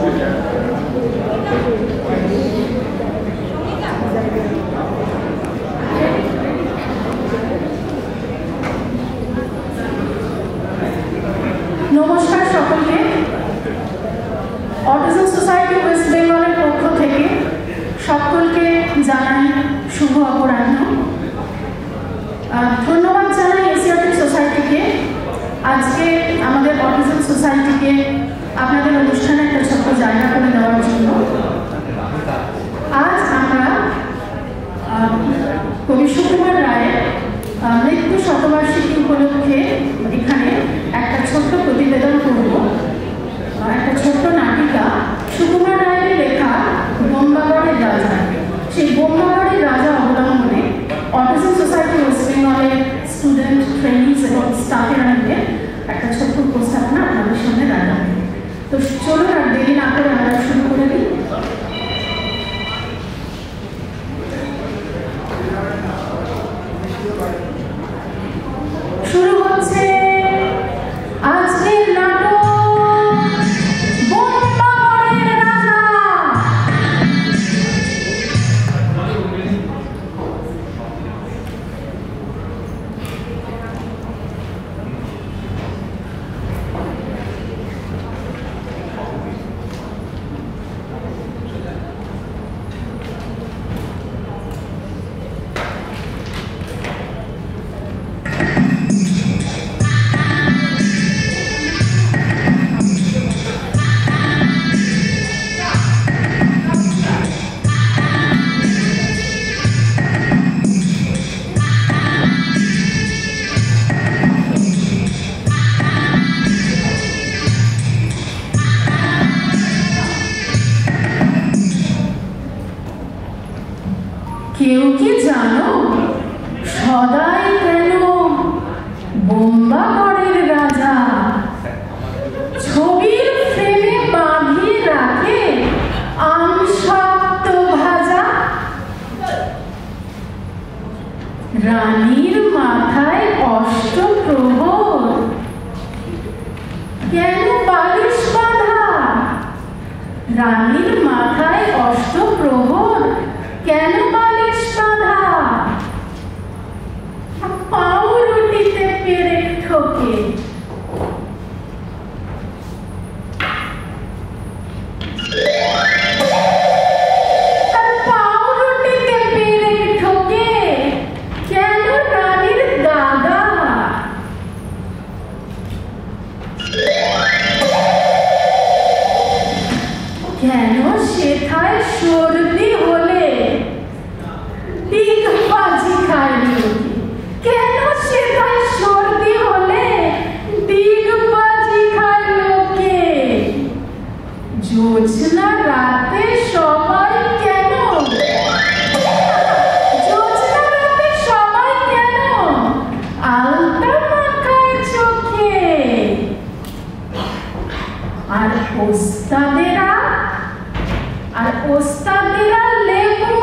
নমস্কার সকলকে। Autism society West বেঙ্গলের পক্ষ থেকে সকলকে জানাই শুভ অপরাহ্ন। ধন্যবাদ জানাই এশিয়াটিক সোসাইটিকে আজকে আমাদের অটিজম সোসাইটিকে আপনাদের অনুষ্ঠানে একটা ছোট্ট জায়গা করে দেওয়ার জন্য। আজ আমরা কবি সুকুমার রায়ের মৃত্যু শতবার্ষিকী উপলক্ষে এখানে একটা ছোট্ট প্রতিবেদন করব। একটা ছোট্ট নাটিকা সুকুমার রায়ের লেখা বোম্বাগড়ের রাজা। সেই বোম্বাগড়ের রাজা অবলম্বনে অটিজম সোসাইটি ওয়েস্ট বেঙ্গলের স্টুডেন্ট, ট্রেনিজ এবং স্টাফেরা মিলে একটা ছোট্ট উপস্থাপনা আপনাদের সামনে রাখলাম। তো চলুন আর দেরি না করে আমরা শুরু করে দিই। শুরু হচ্ছে আজকের নাটক বোম্বাগড়ের রাজা। কেউ কি জানো সদাই কেন বোম্বাগড়ের রাজা ছবির ফ্রেমে বাঁধিয়ে রাখে আমসত্ব ভাজা? রানীর মাথায় অষ্টপ্রহর কেন বালিশ বাঁধা? রানীর মাথায় অষ্টপ্রহর কেন বালিশ বাঁধা? পাউরুটিতে পেরেক ঠোকে পাউরুটিতে পেরেক ঠোকে কেন রানীর দাদা? কেন সেথায় সর্দি হলে ডিগবাজি খায় লোকে? কেন সেথায় সর্দি হলে ডিগবাজি খায় লোকে? জোছনা রাতে সবাই কেন জোছনা রাতে সবাই কেন আলতা মাখায় চোখে? আর ওস্তাদেরা লেবু